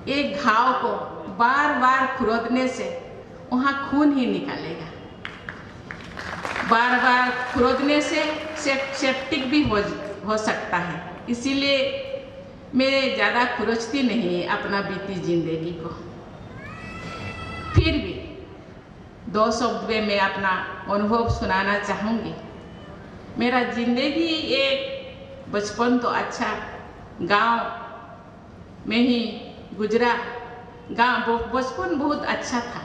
एक घाव को बार बार खुरदने से वहाँ खून ही निकलेगा। बार बार खुरदने से सेप्टिक भी हो सकता है। इसीलिए मैं ज़्यादा खुरचती नहीं अपना बीती जिंदगी को। फिर भी 2 शब्द में मैं अपना अनुभव सुनाना चाहूँगी। मेरा जिंदगी एक बचपन तो अच्छा गांव में ही गुजरा। बचपन बहुत अच्छा था,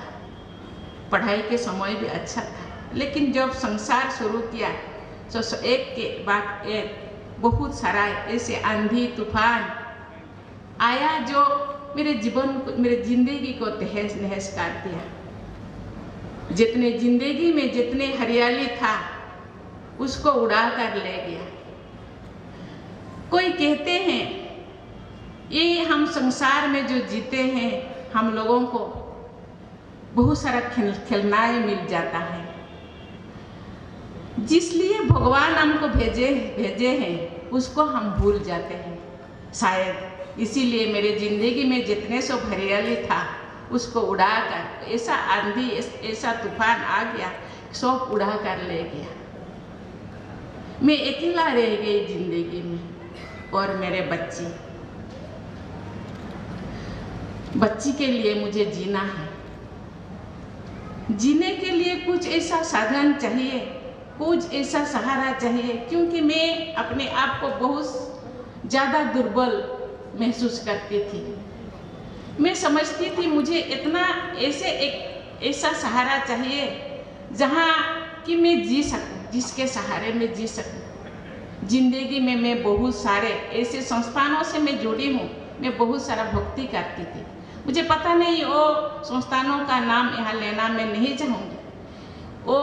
पढ़ाई के समय भी अच्छा था, लेकिन जब संसार शुरू किया तो एक के बाद एक बहुत सारा ऐसे आंधी तूफान आया जो मेरे जिंदगी को तहस नहस कर दिया। जितने जिंदगी में जितने हरियाली था उसको उड़ा कर ले गया। कोई कहते हैं ये हम संसार में जो जीते हैं हम लोगों को बहुत सारा खिलौना मिल जाता है, जिसलिए भगवान हमको भेजे हैं उसको हम भूल जाते हैं शायद। इसीलिए मेरे जिंदगी में जितने सब हरियाली था उसको उड़ाकर ऐसा आंधी ऐसा तूफान आ गया, सब उड़ा कर ले गया। मैं अकेला रह गई जिंदगी में और मेरे बच्ची के लिए मुझे जीना है। जीने के लिए कुछ ऐसा साधन चाहिए, कुछ ऐसा सहारा चाहिए, क्योंकि मैं अपने आप को बहुत ज़्यादा दुर्बल महसूस करती थी। मैं समझती थी मुझे इतना ऐसा सहारा चाहिए जहाँ कि मैं जी सकूं, जिसके सहारे मैं जी सकूं। जिंदगी में मैं बहुत सारे ऐसे संस्थानों से मैं जुड़ी हूँ, मैं बहुत सारा भक्ति करती थी। मुझे पता नहीं वो संस्थानों का नाम यहाँ लेना मैं नहीं चाहूँगी। वो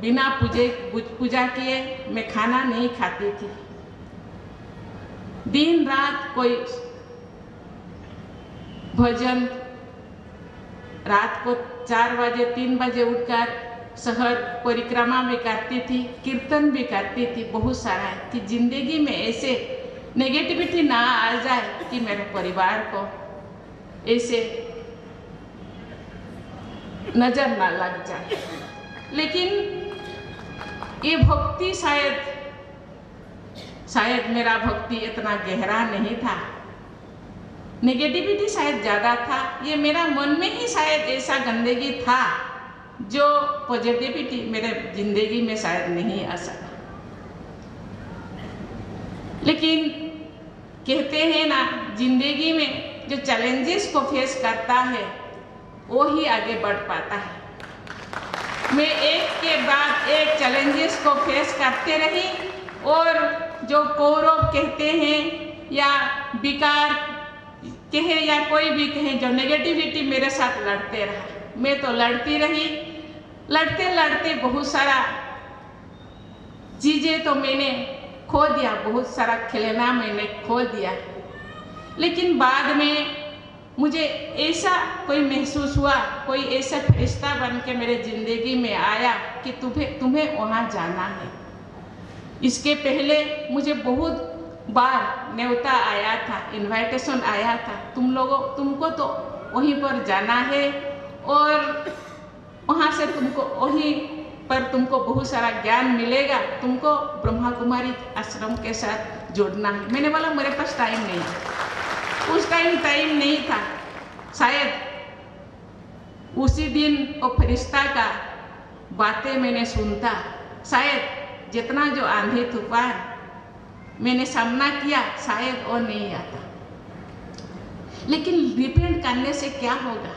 बिना पूजा किए मैं खाना नहीं खाती थी। दिन रात कोई भजन, रात को 4 बजे 3 बजे उठकर शहर परिक्रमा भी करती थी, कीर्तन भी करती थी। बहुत सारा है कि जिंदगी में ऐसे नेगेटिविटी ना आ जाए कि मेरे परिवार को ऐसे नजर ना लग जाए। लेकिन ये भक्ति शायद मेरा भक्ति इतना गहरा नहीं था, नेगेटिविटी शायद ज़्यादा था। ये मेरा मन में ही शायद ऐसा गंदगी था जो पॉजिटिविटी मेरे जिंदगी में शायद नहीं आ सका। लेकिन कहते हैं ना, जिंदगी में जो चैलेंजेस को फेस करता है वो ही आगे बढ़ पाता है। मैं एक के बाद एक चैलेंजेस को फेस करते रही, और जो कौरव कहते हैं या विकार कहे या कोई भी कहे, जो नेगेटिविटी मेरे साथ लड़ते रहा, मैं तो लड़ती रही। लड़ते लड़ते बहुत सारा चीज़ें तो मैंने खो दिया, बहुत सारा खिलौना मैंने खो दिया। लेकिन बाद में मुझे ऐसा कोई महसूस हुआ, कोई ऐसा फरिश्ता बन के मेरे ज़िंदगी में आया कि तुम्हें वहाँ जाना है। इसके पहले मुझे बहुत बार न्योता आया था, इनविटेशन आया था, तुमको तो वहीं पर जाना है और वहाँ से वहीं पर तुमको बहुत सारा ज्ञान मिलेगा, तुमको ब्रह्मा कुमारी आश्रम के साथ जोड़ना है। मैंने बोला मेरे पास टाइम नहीं है। उस टाइम नहीं था। शायद उसी दिन वो फरिश्ता का बातें मैंने सुनता, शायद जितना जो आंधी तूफान मैंने सामना किया शायद वो नहीं आता। लेकिन रिपेंट करने से क्या होगा?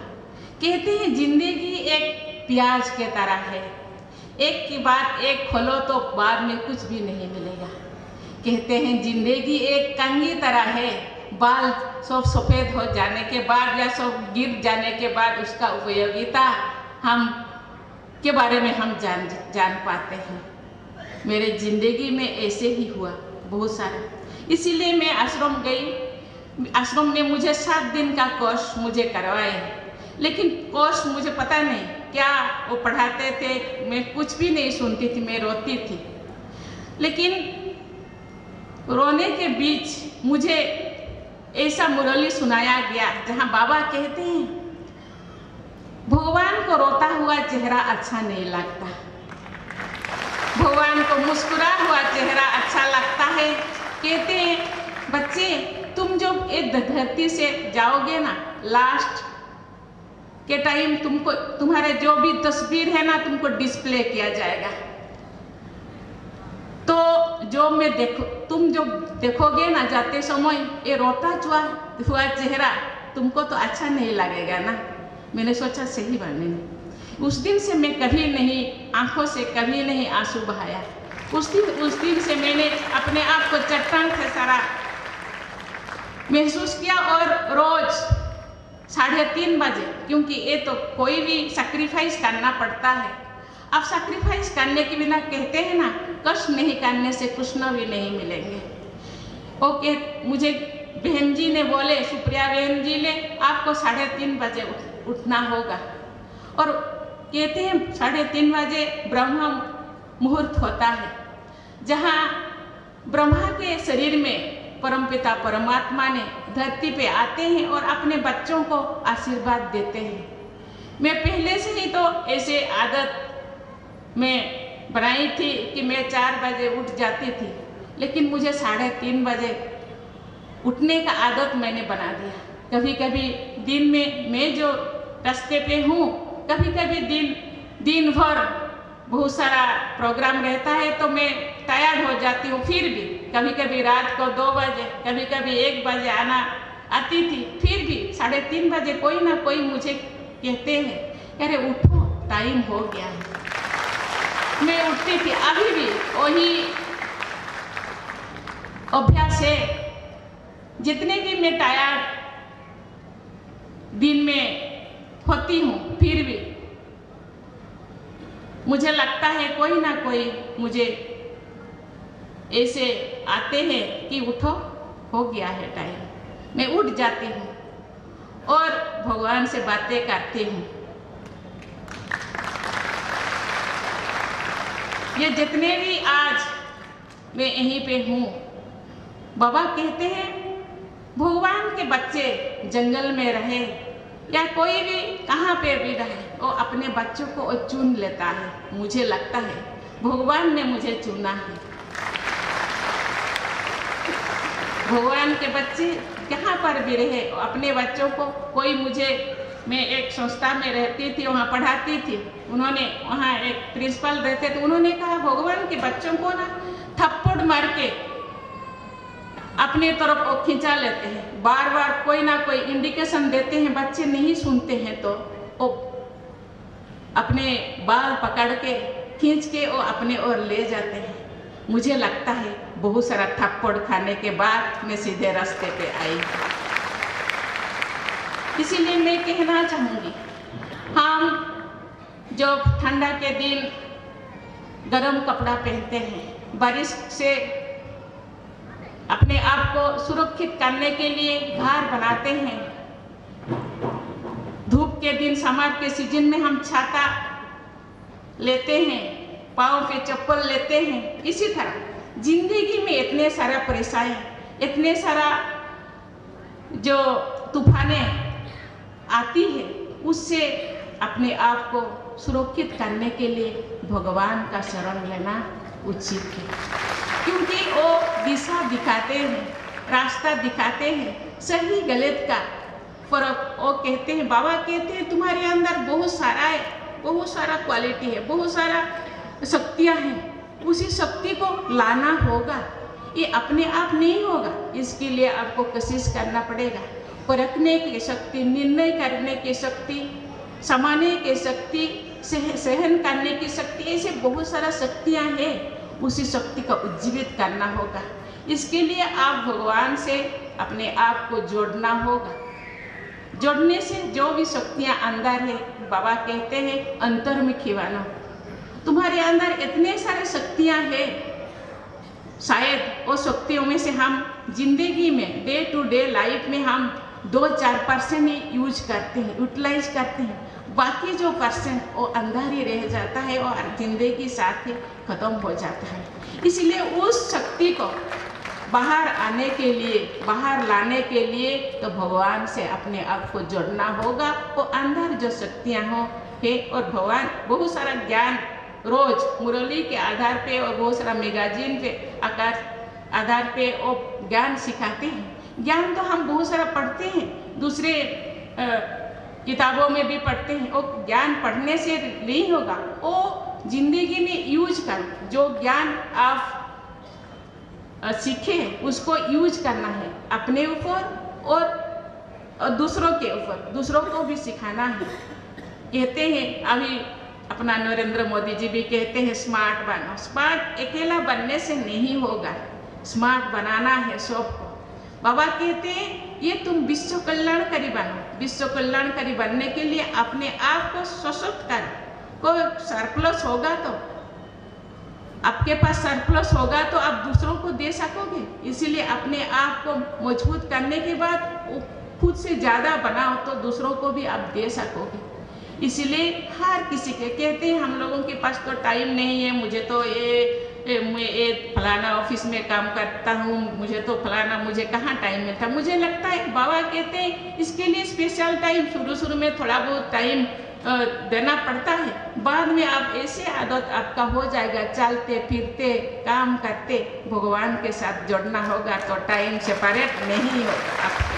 कहते हैं जिंदगी एक प्याज के तरह है, एक के बाद एक खोलो तो बाद में कुछ भी नहीं मिलेगा। कहते हैं जिंदगी एक कंघी तरह है, बाल सब सफ़ेद हो जाने के बाद या सब गिर जाने के बाद उसका उपयोगिता के बारे में हम जान पाते हैं। मेरे जिंदगी में ऐसे ही हुआ बहुत सारा। इसीलिए मैं आश्रम गई। आश्रम में मुझे 7 दिन का कोर्स मुझे करवाए, लेकिन कोर्स मुझे पता नहीं क्या वो पढ़ाते थे, मैं कुछ भी नहीं सुनती थी, मैं रोती थी। लेकिन रोने के बीच मुझे ऐसा मुरली सुनाया गया जहाँ बाबा कहते हैं भगवान को रोता हुआ चेहरा अच्छा नहीं लगता, भगवान को मुस्कुरा हुआ चेहरा अच्छा लगता है। कहते हैं बच्चे तुम जो इस धरती से जाओगे ना, लास्ट के टाइम तुमको तुम्हारे जो भी तस्वीर है ना तुमको डिस्प्ले किया जाएगा। तो जो मैं तुम जो देखोगे ना जाते समय ये रोता हुआ चेहरा तुमको तो अच्छा नहीं लगेगा ना। मैंने सोचा सही बात नहीं। उस दिन से मैं कभी नहीं आंखों से कभी नहीं आंसू बहाया। उस दिन से मैंने अपने आप को चट्टान से सारा महसूस किया। और रोज 3:30 बजे, क्योंकि ये तो कोई भी सैक्रिफाइस करना पड़ता है। अब सैक्रिफाइस करने के बिना कहते हैं ना कष्ट नहीं करने से कुछ न भी नहीं मिलेंगे। ओके, मुझे बहन जी ने बोले, सुप्रिया बहन जी ने आपको 3:30 बजे उठना होगा। और कहते हैं 3:30 बजे ब्रह्म मुहूर्त होता है, जहाँ ब्रह्मा के शरीर में परमपिता परमात्मा ने धरती पे आते हैं और अपने बच्चों को आशीर्वाद देते हैं। मैं पहले से ही तो ऐसे आदत में बनाई थी कि मैं 4 बजे उठ जाती थी, लेकिन मुझे 3:30 बजे उठने का आदत मैंने बना दिया। कभी कभी दिन में मैं जो रास्ते पे हूँ, कभी कभी दिन भर बहुत सारा प्रोग्राम रहता है तो मैं टायर्ड हो जाती हूँ। फिर भी कभी कभी रात को 2 बजे, कभी कभी 1 बजे आती थी। फिर भी 3:30 बजे कोई ना कोई मुझे कहते हैं अरे उठो टाइम हो गया है। मैं उठती थी, अभी भी वही अभ्यास है। जितने भी मैं टायर्ड दिन में होती हूँ, फिर भी मुझे लगता है कोई ना कोई मुझे ऐसे आते हैं कि उठो हो गया है टाइम। मैं उठ जाती हूँ और भगवान से बातें करती हूँ। ये जितने भी आज मैं यहीं पे हूँ, बाबा कहते हैं भगवान के बच्चे जंगल में रहे या कोई भी कहाँ पे भी रहे, वो अपने बच्चों को चुन लेता है। मुझे लगता है भगवान ने मुझे चुना है। भगवान के बच्चे कहाँ पर भी रहे, अपने बच्चों को मैं एक संस्था में रहती थी, वहाँ पढ़ाती थी। उन्होंने वहाँ एक प्रिंसिपल रहते थे, उन्होंने कहा भगवान के बच्चों को ना थप्पड़ मार के अपने तरफ वो खिंचा लेते हैं। बार बार कोई ना कोई इंडिकेशन देते हैं, बच्चे नहीं सुनते हैं तो वो अपने बाल पकड़ के खींच के वो अपने ओर ले जाते हैं। मुझे लगता है बहुत सारा थप्पड़ खाने के बाद मैं सीधे रास्ते पे आई। इसीलिए मैं कहना चाहूँगी, हम जो ठंडा के दिन गरम कपड़ा पहनते हैं, बारिश से अपने आप को सुरक्षित करने के लिए घर बनाते हैं, धूप के दिन समर के सीजन में हम छाता लेते हैं, पाँव पे चप्पल लेते हैं। इसी तरह जिंदगी में इतने सारा परेशानी, इतने सारा जो तूफानें आती है, उससे अपने आप को सुरक्षित करने के लिए भगवान का शरण लेना उचित है, क्योंकि वो दिशा दिखाते हैं, रास्ता दिखाते हैं, सही गलत का फर्क वो कहते हैं। बाबा कहते हैं तुम्हारे अंदर बहुत सारा है, बहुत सारा क्वालिटी है, बहुत सारा शक्तियाँ हैं, उसी शक्ति को लाना होगा। ये अपने आप नहीं होगा, इसके लिए आपको कोशिश करना पड़ेगा। परखने की शक्ति, निर्णय करने की शक्ति, समाने की शक्ति, सहन करने की शक्ति, ऐसे बहुत सारा शक्तियाँ हैं। उसी शक्ति को उज्जीवित करना होगा। इसके लिए आप भगवान से अपने आप को जोड़ना होगा। जोड़ने से जो भी शक्तियाँ अंदर है, बाबा कहते हैं अंतर में खिवाना। तुम्हारे अंदर इतने सारे शक्तियाँ हैं, शायद वो शक्तियों में से हम जिंदगी में डे टू डे लाइफ में हम 2-4% ही यूज करते हैं, यूटिलाइज करते हैं। बाकी जो % वो अंदर ही रह जाता है और जिंदगी साथ ही खत्म हो जाता है। इसलिए उस शक्ति को बाहर आने के लिए, बाहर लाने के लिए तो भगवान से अपने आप को जोड़ना होगा। वो अंदर जो शक्तियाँ हो है, और भगवान बहुत सारा ज्ञान रोज मुरली के आधार पे और बहुत सारा मैगजीन पे आधार पे वो ज्ञान सिखाते हैं। ज्ञान तो हम बहुत सारा पढ़ते हैं, दूसरे किताबों में भी पढ़ते हैं। वो ज्ञान पढ़ने से नहीं होगा, वो जिंदगी में यूज कर, जो ज्ञान आप सीखे उसको यूज करना है अपने ऊपर और दूसरों के ऊपर, दूसरों को भी सिखाना है। कहते हैं अभी अपना नरेंद्र मोदी जी भी कहते हैं स्मार्ट बनो। स्मार्ट अकेला बनने से नहीं होगा, स्मार्ट बनाना है सबको। बाबा कहते हैं ये तुम विश्व कल्याणकारी बनो। विश्व कल्याणकारी बनने के लिए अपने आप को सशक्त करो। कोई सरप्लस होगा तो आपके पास सरप्लस होगा तो आप दूसरों को दे सकोगे। इसीलिए अपने आप को मजबूत करने के बाद खुद से ज़्यादा बनाओ तो दूसरों को भी आप दे सकोगे। इसीलिए हर किसी के कहते हैं हम लोगों के पास तो टाइम नहीं है, मुझे तो मैं फलाना ऑफिस में काम करता हूँ, मुझे तो फलाना, मुझे कहाँ टाइम मिलता। मुझे लगता है बाबा कहते हैं इसके लिए स्पेशल टाइम शुरू में थोड़ा बहुत टाइम देना पड़ता है। बाद में आप ऐसे आदत आपका हो जाएगा, चलते फिरते काम करते भगवान के साथ जोड़ना होगा तो टाइम सेपरेट नहीं होगा आपके।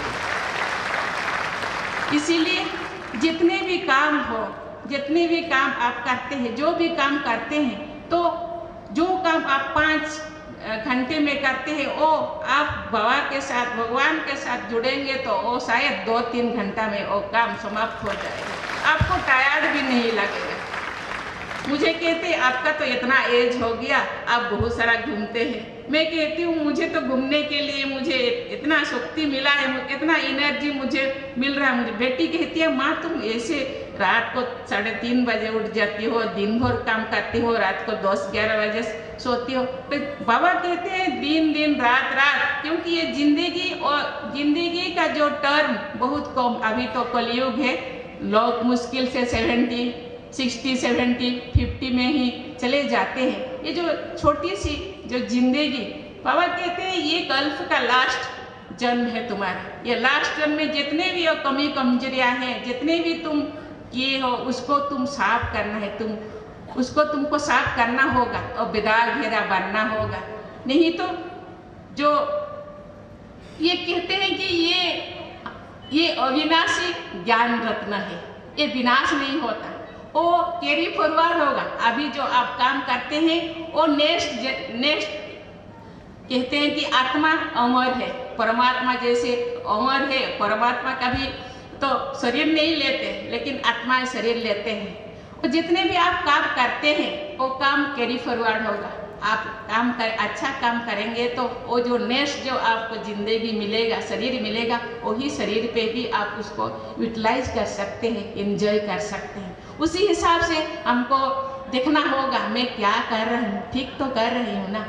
इसीलिए जितने भी काम हो, जितने भी काम आप करते हैं, जो भी काम करते हैं, तो जो काम आप 5 घंटे में करते हैं वो आप बाबा के साथ, भगवान के साथ जुड़ेंगे तो वो शायद 2-3 घंटा में वो काम समाप्त हो जाएगा। आपको टायर्ड भी नहीं लगेगा। मुझे कहते आपका तो इतना एज हो गया, आप बहुत सारा घूमते हैं। मैं कहती हूँ मुझे तो घूमने के लिए मुझे इतना शक्ति मिला है, इतना एनर्जी मुझे मिल रहा है। मुझे बेटी कहती है माँ तुम ऐसे रात को 3:30 बजे उठ जाती हो, दिन भर काम करती हो, रात को 10-11 बजे सोती हो। तो बाबा कहते हैं दिन रात, क्योंकि ये जिंदगी और जिंदगी का जो टर्म बहुत कम, अभी तो कलयुग है, लोग मुश्किल से 70, 60, 70, 50 में ही चले जाते हैं। ये जो छोटी सी जो जिंदगी, बाबा कहते हैं ये कल्प का लास्ट जन्म है तुम्हारा। ये लास्ट जन्म में जितने भी कमी कमजोरियां हैं, जितने भी तुम किए हो उसको तुम साफ करना है, तुमको साफ करना होगा और बेदाग घेरा बनना होगा। नहीं तो जो ये कहते हैं कि ये अविनाशी ज्ञान रत्न है, ये विनाश नहीं होता, वो कैरी फॉरवर्ड होगा। अभी जो आप काम करते हैं वो नेक्स्ट कहते हैं कि आत्मा अमर है, परमात्मा जैसे अमर है। परमात्मा कभी तो शरीर नहीं लेते, लेकिन आत्मा शरीर लेते हैं। तो जितने भी आप काम करते हैं वो काम कैरी फॉरवर्ड होगा। आप अच्छा काम करेंगे तो वो जो नेक्स्ट जो आपको जिंदगी मिलेगा, शरीर मिलेगा, वही शरीर पे भी आप उसको यूटिलाइज कर सकते हैं, एंजॉय कर सकते हैं। उसी हिसाब से हमको देखना होगा मैं क्या कर रही हूँ, ठीक तो कर रही हूँ ना।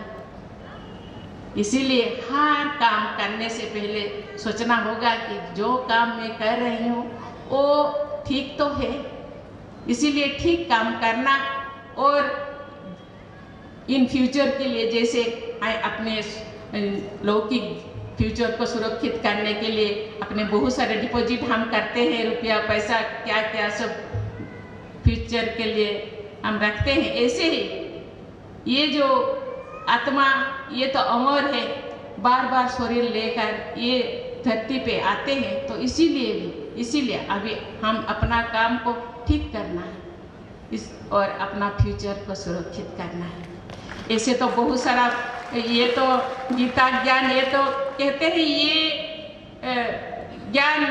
इसीलिए हर काम करने से पहले सोचना होगा कि जो काम मैं कर रही हूँ वो ठीक तो है। इसीलिए ठीक काम करना और इन फ्यूचर के लिए, जैसे अपने लौकिक फ्यूचर को सुरक्षित करने के लिए अपने बहुत सारे डिपॉजिट हम करते हैं, रुपया पैसा क्या क्या सब फ्यूचर के लिए हम रखते हैं। ऐसे ही ये जो आत्मा ये तो अमर है, बार बार शरीर लेकर ये धरती पे आते हैं। तो इसीलिए अभी हम अपना काम को ठीक करना है और अपना फ्यूचर को सुरक्षित करना है। ऐसे तो बहुत सारा, ये तो गीता ज्ञान, ये तो कहते हैं ये ज्ञान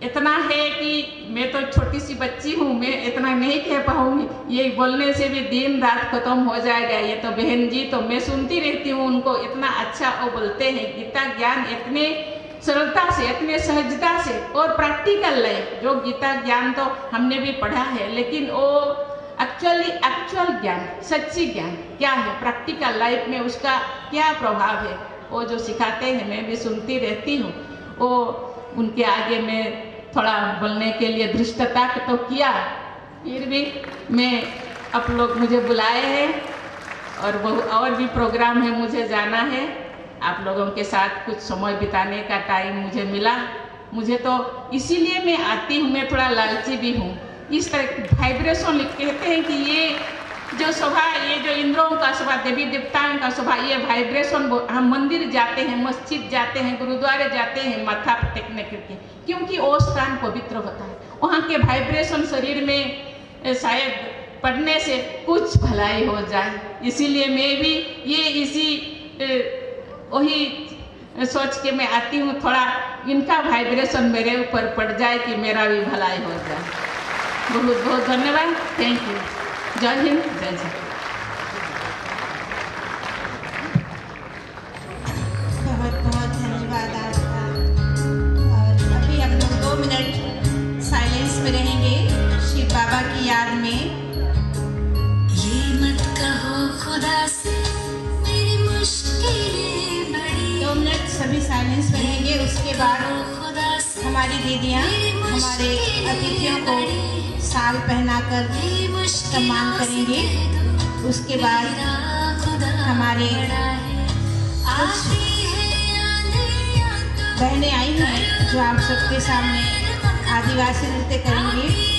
इतना है कि मैं तो छोटी सी बच्ची हूँ, मैं इतना नहीं कह पाऊँगी। ये बोलने से भी दिन रात खत्म हो जाएगा। ये तो बहन जी तो मैं सुनती रहती हूँ उनको, इतना अच्छा वो बोलते हैं। गीता ज्ञान इतने सरलता से, इतने सहजता से और प्रैक्टिकल लाइफ, जो गीता ज्ञान तो हमने भी पढ़ा है, लेकिन वो एक्चुअल ज्ञान, सच्ची ज्ञान क्या है, प्रैक्टिकल लाइफ में उसका क्या प्रभाव है, वो जो सिखाते हैं मैं भी सुनती रहती हूँ। वो उनके आगे मैं थोड़ा बोलने के लिए धृष्टता तो किया, फिर भी मैं आप लोग मुझे बुलाए हैं और भी प्रोग्राम है, मुझे जाना है। आप लोगों के साथ कुछ समय बिताने का टाइम मुझे मिला। मुझे तो इसीलिए मैं आती हूँ, मैं थोड़ा लालची भी हूँ। इस तरह वाइब्रेशन कहते हैं कि ये जो शोभा, ये जो इंद्रों का शोभा, देवी देवताओं का शोभा, ये वाइब्रेशन, हम मंदिर जाते हैं, मस्जिद जाते हैं, गुरुद्वारे जाते हैं माथा टेकने करके, क्योंकि वो स्थान पवित्र होता है। वहाँ के वाइब्रेशन शरीर में शायद पढ़ने से कुछ भलाई हो जाए, इसीलिए मैं भी ये इसी वही सोच के मैं आती हूँ, थोड़ा इनका वाइब्रेशन मेरे ऊपर पड़ जाए कि मेरा भी भलाई हो जाए। बहुत बहुत धन्यवाद, थैंक यू। जय हिंद, जय जय। बहुत बहुत धन्यवाद आपका। और अभी हम लोग 2 मिनट साइलेंस में रहेंगे शिव बाबा की याद में। ये मत कहो खुदा से मेरी मुश्किलें बड़ी। 2 मिनट सभी साइलेंस में रहेंगे। उसके बाद हमारी दीदियाँ हमारे अतिथियों को शाल पहनाकर सम्मान करेंगे। उसके बाद हमारे कुछ बहनें आई हैं जो आप सबके सामने आदिवासी नृत्य करेंगे।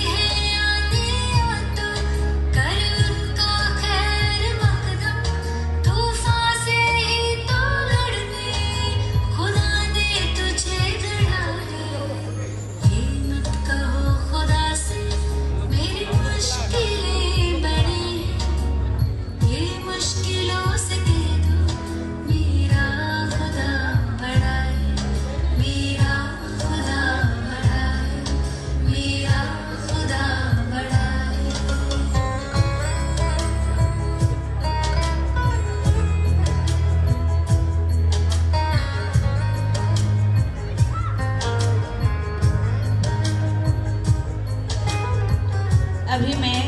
अभी मैं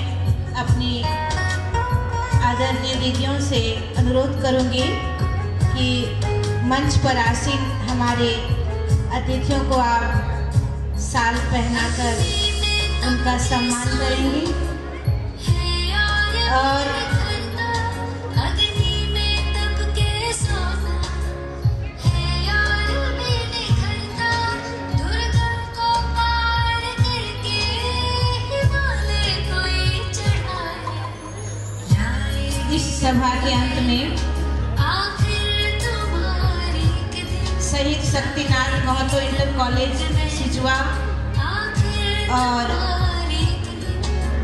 अपनी आदरणीय दीदियों से अनुरोध करूंगी कि मंच पर आसीन हमारे अतिथियों को आप शाल पहनाकर उनका सम्मान करेंगी। और इस सभा के अंत में शहीद शक्तिनाथ महतो इंटर कॉलेज सिजवा और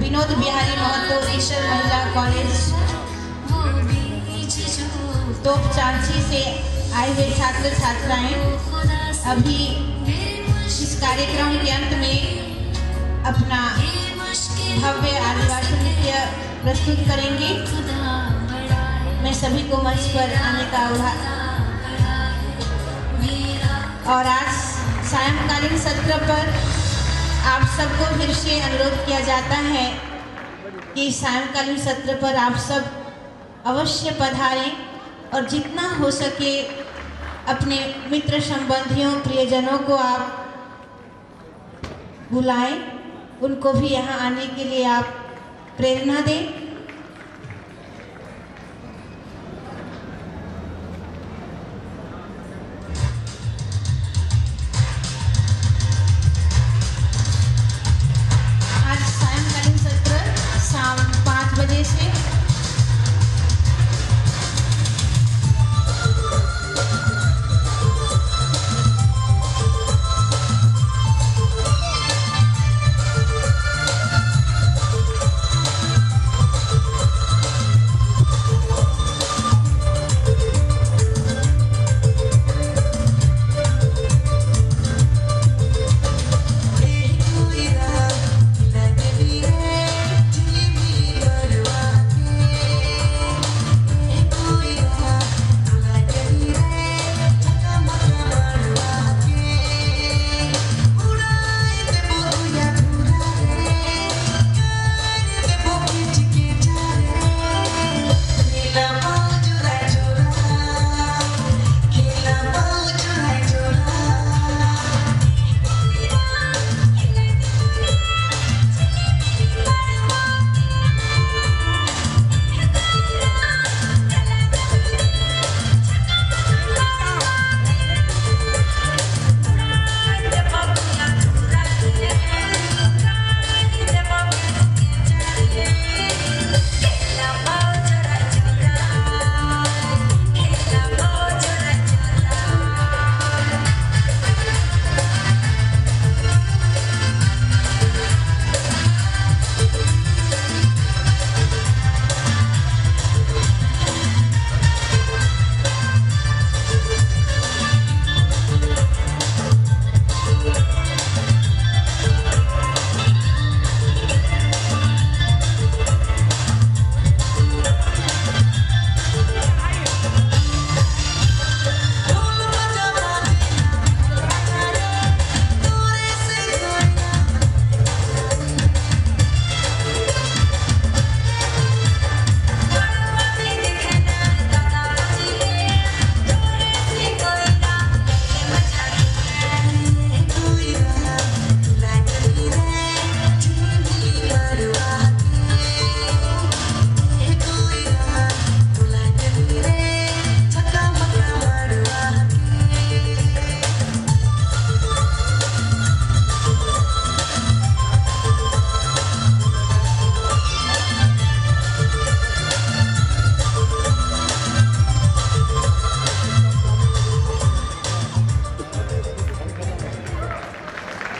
विनोद बिहारी महतो इंटर महिला कॉलेज तोपचांची से आए हुए छात्र छात्राएं अभी इस कार्यक्रम के अंत में अपना भव्य आदिवासी नृत्य प्रस्तुत करेंगे। मैं सभी को मंच पर आने का और आज सायंकालीन सत्र पर आप सबको फिर से अनुरोध किया जाता है कि सायंकालीन सत्र पर आप सब अवश्य पधारें और जितना हो सके अपने मित्र संबंधियों प्रियजनों को आप बुलाएं, उनको भी यहाँ आने के लिए आप प्रेरणा दें। आज सायंकालीन सत्र शाम 5 बजे से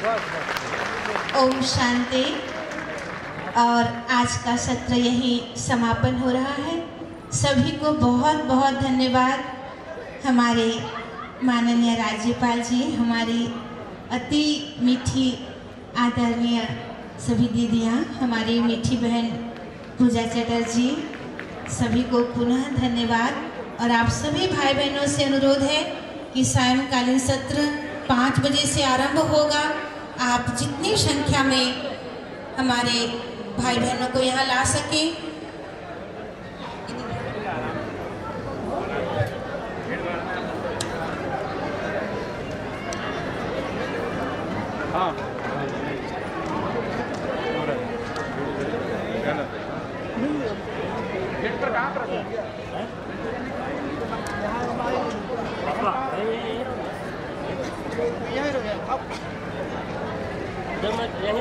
ओम शांति। और आज का सत्र यही समापन हो रहा है। सभी को बहुत बहुत धन्यवाद। हमारे माननीय राज्यपाल जी, हमारी अति मीठी आदरणीय सभी दीदियाँ, हमारी मीठी बहन पूजा चटर्जी, सभी को पुनः धन्यवाद। और आप सभी भाई बहनों से अनुरोध है कि सायंकालीन सत्र 5 बजे से आरंभ होगा। आप जितनी संख्या में हमारे भाई बहनों को यहाँ ला सकें। यही